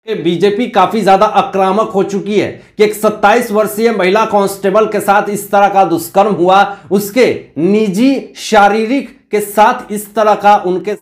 BJP काफी ज्यादा आक्रामक हो चुकी है कि एक 27 वर्षीय महिला कांस्टेबल के साथ इस तरह का दुष्कर्म हुआ, उसके निजी शारीरिक के साथ इस तरह का उनके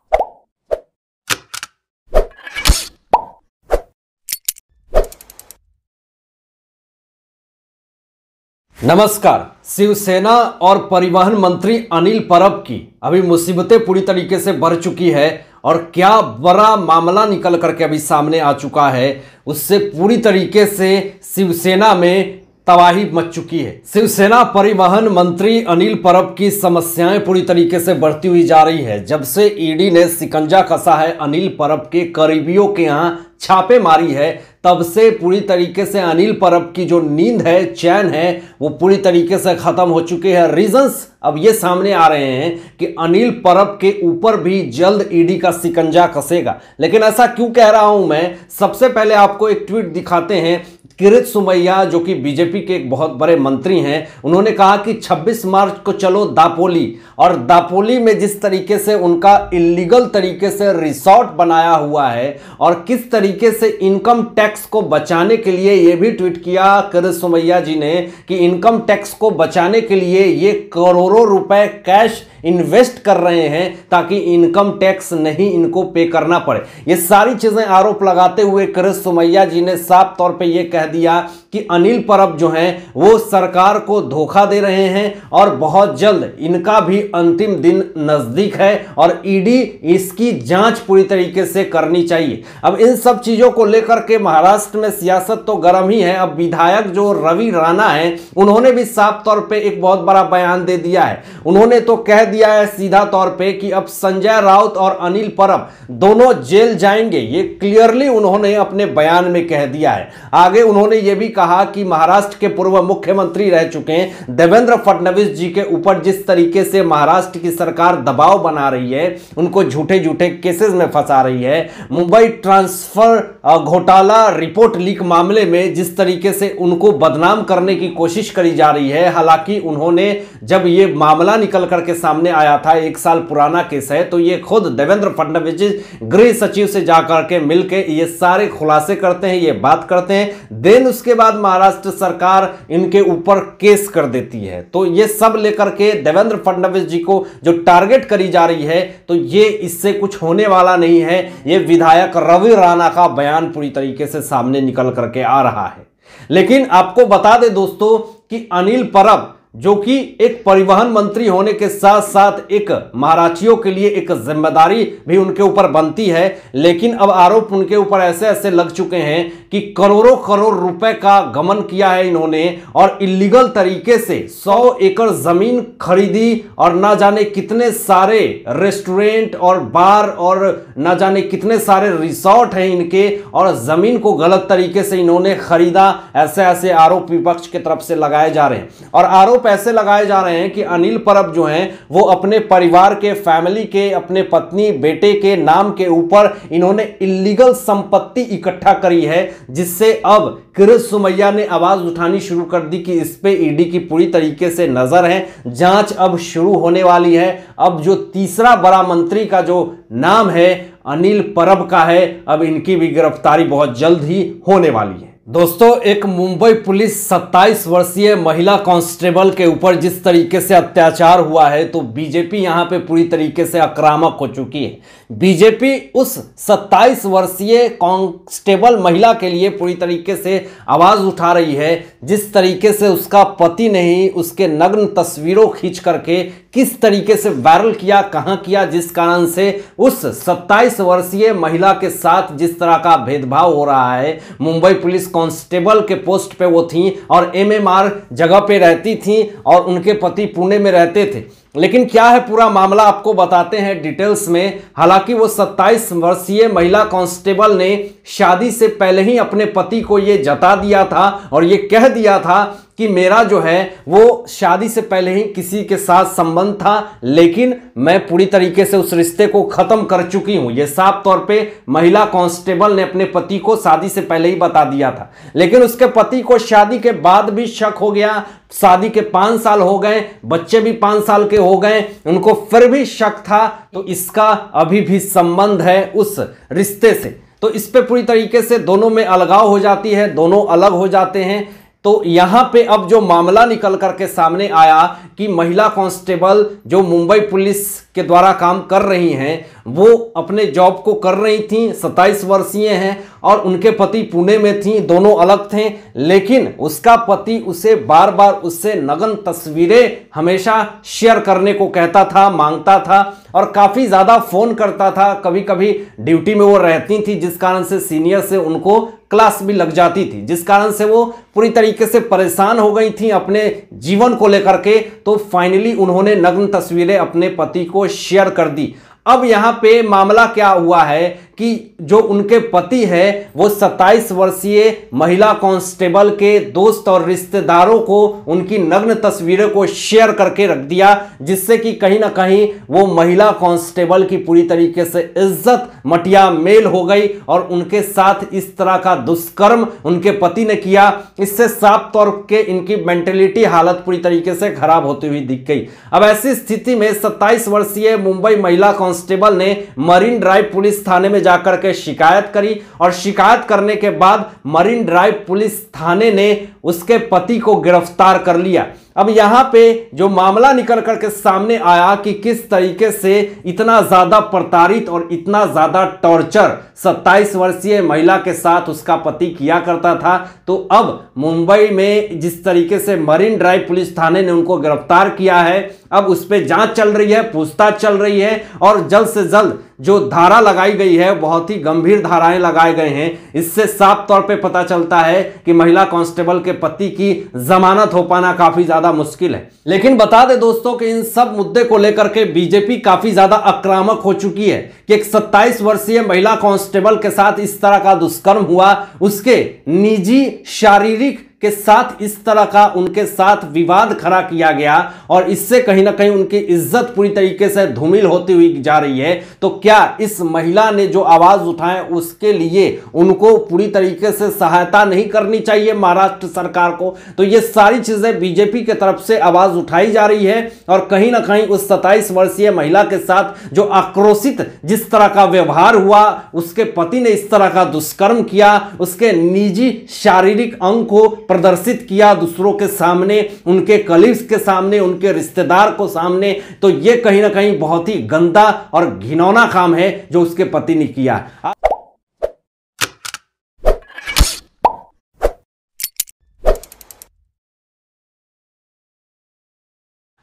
नमस्कार। शिवसेना और परिवहन मंत्री अनिल परब की अभी मुसीबतें पूरी तरीके से बढ़ चुकी है और क्या बड़ा मामला निकल करके अभी सामने आ चुका है, उससे पूरी तरीके से शिवसेना में तबाही मच चुकी है। शिवसेना परिवहन मंत्री अनिल परब की समस्याएं पूरी तरीके से बढ़ती हुई जा रही है। जब से ईडी ने शिकंजा कसा है, अनिल परब के करीबियों के यहां छापे मारी है, तब से पूरी तरीके से अनिल परब की जो नींद है, चैन है, वो पूरी तरीके से खत्म हो चुके हैं। रीजंस अब ये सामने आ रहे हैं कि अनिल परब के ऊपर भी जल्द ईडी का शिकंजा कसेगा। लेकिन ऐसा क्यों कह रहा हूं मैं, सबसे पहले आपको एक ट्वीट दिखाते हैं। किरीट सोमैया जो कि बीजेपी के एक बहुत बड़े मंत्री हैं, उन्होंने कहा कि 26 मार्च को चलो दापोली, और दापोली में जिस तरीके से उनका इलीगल तरीके से रिसोर्ट बनाया हुआ है और किस तरीके से इनकम टैक्स को बचाने के लिए, यह भी ट्वीट किया किरीट सोमैया जी ने कि इनकम टैक्स को बचाने के लिए ये करोड़ों रुपए कैश इन्वेस्ट कर रहे हैं ताकि इनकम टैक्स नहीं इनको पे करना पड़े। ये सारी चीजें आरोप लगाते हुए किरीट सोमैया जी ने साफ तौर पे ये कह दिया कि अनिल परब जो हैं वो सरकार को धोखा दे रहे हैं और बहुत जल्द इनका भी अंतिम दिन नजदीक है और ईडी इसकी जांच पूरी तरीके से करनी चाहिए। अब इन सब चीजों को लेकर के महाराष्ट्र में सियासत तो गर्म ही है। अब विधायक जो रवि राणा है, उन्होंने भी साफ तौर पे एक बहुत बड़ा बयान दे दिया है। उन्होंने तो कह दिया है सीधा तौर पे कि अब संजय राउत और अनिल परब दोनों जेल जाएंगे। ये क्लियरली उन्होंने अपने बयान में कह दिया है। आगे उन्होंने ये भी कहा कि महाराष्ट्र के पूर्व मुख्यमंत्री रह चुके हैं देवेंद्र फडणवीस जी के ऊपर जिस तरीके से महाराष्ट्र की सरकार दबाव बना रही है, उनको झूठे झूठे केसेस में फंसा रही है, मुंबई ट्रांसफर घोटाला रिपोर्ट लीक मामले में जिस तरीके से उनको बदनाम करने की कोशिश करी जा रही है। हालांकि उन्होंने जब ये मामला निकल करके सामने आया था, 1 साल पुराना केस है, तो ये खुद देवेंद्र फडणवीस जी गृह सचिव से जाकर के मिलकर ये सारे खुलासे करते हैं, ये बात करते हैं। देन उसके बाद महाराष्ट्र सरकार इनके ऊपर केस कर देती है। तो ये सब लेकर के देवेंद्र फडणवीस जी को जो टारगेट करी जा रही है, तो ये इससे कुछ होने वाला नहीं है। ये विधायक रवि राणा का बयान पूरी तरीके से सामने निकल करके आ रहा है। लेकिन आपको बता दें दोस्तों कि अनिल परब जो कि एक परिवहन मंत्री होने के साथ साथ एक महाराष्ट्रियों के लिए एक जिम्मेदारी भी उनके ऊपर बनती है, लेकिन अब आरोप उनके ऊपर ऐसे ऐसे लग चुके हैं कि करोड़ों करोड़ रुपए का गमन किया है इन्होंने और इलीगल तरीके से 100 एकड़ जमीन खरीदी और ना जाने कितने सारे रेस्टोरेंट और बार और ना जाने कितने सारे रिसोर्ट हैं इनके, और जमीन को गलत तरीके से इन्होंने खरीदा। ऐसे ऐसे आरोप विपक्ष की तरफ से लगाए जा रहे हैं और आरोप ऐसे लगाए जा रहे हैं कि अनिल परब जो हैं वो अपने परिवार के, फैमिली के, अपने पत्नी बेटे के नाम के ऊपर इन्होंने इलीगल संपत्ति इकट्ठा करी है, जिससे अब किरीट सोमैया ने आवाज उठानी शुरू कर दी कि इस पे ईडी की पूरी तरीके से नजर है, जांच अब शुरू होने वाली है। अब जो तीसरा बड़ा मंत्री का जो नाम है अनिल परब का है, अब इनकी भी गिरफ्तारी बहुत जल्द ही होने वाली है। दोस्तों, एक मुंबई पुलिस 27 वर्षीय महिला कांस्टेबल के ऊपर जिस तरीके से अत्याचार हुआ है, तो बीजेपी यहां पे पूरी तरीके से आक्रामक हो चुकी है। बीजेपी उस 27 वर्षीय कांस्टेबल महिला के लिए पूरी तरीके से आवाज उठा रही है। जिस तरीके से उसका पति ने ही उसके नग्न तस्वीरों खींच करके किस तरीके से वायरल किया, कहां किया, जिस कारण से उस 27 वर्षीय महिला के साथ जिस तरह का भेदभाव हो रहा है। मुंबई पुलिस कांस्टेबल के पोस्ट पे वो थी और एमएमआर जगह पे रहती थी और उनके पति पुणे में रहते थे। लेकिन क्या है पूरा मामला आपको बताते हैं डिटेल्स में। हालांकि वो 27 वर्षीय महिला कांस्टेबल ने शादी से पहले ही अपने पति को ये जता दिया था और ये कह दिया था कि मेरा जो है वो शादी से पहले ही किसी के साथ संबंध था, लेकिन मैं पूरी तरीके से उस रिश्ते को खत्म कर चुकी हूं। ये साफ तौर पे महिला कांस्टेबल ने अपने पति को शादी से पहले ही बता दिया था। लेकिन उसके पति को शादी के बाद भी शक हो गया। शादी के 5 साल हो गए, बच्चे भी 5 साल के हो गए, उनको फिर भी शक था। तो इसका अभी भी संबंध है उस रिश्ते से। तो इस पे पूरी तरीके से दोनों में अलगाव हो जाती है, दोनों अलग हो जाते हैं। तो यहां पे अब जो मामला निकल करके सामने आया कि महिला कांस्टेबल जो मुंबई पुलिस के द्वारा काम कर रही हैं, वो अपने जॉब को कर रही थी, 27 वर्षीय हैं और उनके पति पुणे में थी, दोनों अलग थे। लेकिन उसका पति उसे बार बार उससे नग्न तस्वीरें हमेशा शेयर करने को कहता था, मांगता था और काफी ज्यादा फोन करता था। कभी कभी ड्यूटी में वो रहती थी, जिस कारण से सीनियर से उनको क्लास भी लग जाती थी, जिस कारण से वो पूरी तरीके से परेशान हो गई थी अपने जीवन को लेकर के। तो फाइनली उन्होंने नग्न तस्वीरें अपने पति को शेयर कर दी। अब यहां पे मामला क्या हुआ है कि जो उनके पति है वो 27 वर्षीय महिला कांस्टेबल के दोस्त और रिश्तेदारों को उनकी नग्न तस्वीरों को शेयर करके रख दिया, जिससे कि कहीं ना कहीं वो महिला कांस्टेबल की पूरी तरीके से इज्जत मटिया मेल हो गई और उनके साथ इस तरह का दुष्कर्म उनके पति ने किया। इससे साफ तौर के इनकी मेंटेलिटी हालत पूरी तरीके से खराब होती हुई दिख गई। अब ऐसी स्थिति में 27 वर्षीय मुंबई महिला कांस्टेबल ने मरीन ड्राइव पुलिस थाने में जाकर के शिकायत करी और शिकायत करने के बाद मरीन ड्राइव पुलिस थाने ने उसके पति को गिरफ्तार कर लिया। अब यहां पे जो मामला निकल करके सामने आया कि किस तरीके से इतना ज्यादा प्रताड़ित और इतना ज्यादा टॉर्चर 27 वर्षीय महिला के साथ उसका पति किया करता था। तो अब मुंबई में जिस तरीके से मरीन ड्राइव पुलिस थाने ने उनको गिरफ्तार किया है, अब उस पर जांच चल रही है, पूछताछ चल रही है और जल्द से जल्द जो धारा लगाई गई है, बहुत ही गंभीर धाराएं लगाए गए हैं। इससे साफ तौर पे पता चलता है कि महिला कांस्टेबल के पति की जमानत हो पाना काफी ज्यादा मुश्किल है। लेकिन बता दें दोस्तों कि इन सब मुद्दे को लेकर के बीजेपी काफी ज्यादा आक्रामक हो चुकी है कि एक 27 वर्षीय महिला कांस्टेबल के साथ इस तरह का दुष्कर्म हुआ, उसके निजी शारीरिक के साथ इस तरह का उनके साथ विवाद खड़ा किया गया और इससे कहीं ना कहीं उनकी इज्जत पूरी तरीके से धूमिल होती हुई जा रही है। तो क्या इस महिला ने जो आवाज उठाए उसके लिए उनको पूरी तरीके से सहायता नहीं करनी चाहिए महाराष्ट्र सरकार को? तो ये सारी चीजें बीजेपी की तरफ से आवाज उठाई जा रही है और कहीं ना कहीं उस 27 वर्षीय महिला के साथ जो आक्रोशित जिस तरह का व्यवहार हुआ, उसके पति ने इस तरह का दुष्कर्म किया, उसके निजी शारीरिक अंग को प्रदर्शित किया दूसरों के सामने, उनके कलीग्स के सामने, उनके रिश्तेदार को सामने, तो यह कहीं ना कहीं बहुत ही गंदा और घिनौना काम है जो उसके पति ने किया।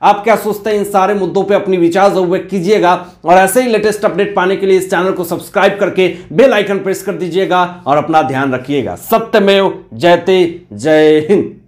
आप क्या सोचते हैं इन सारे मुद्दों पे? अपनी विचार जरूर व्यक्त कीजिएगा और ऐसे ही लेटेस्ट अपडेट पाने के लिए इस चैनल को सब्सक्राइब करके बेल आइकन प्रेस कर दीजिएगा और अपना ध्यान रखिएगा। सत्यमेव जयते, जय हिंद।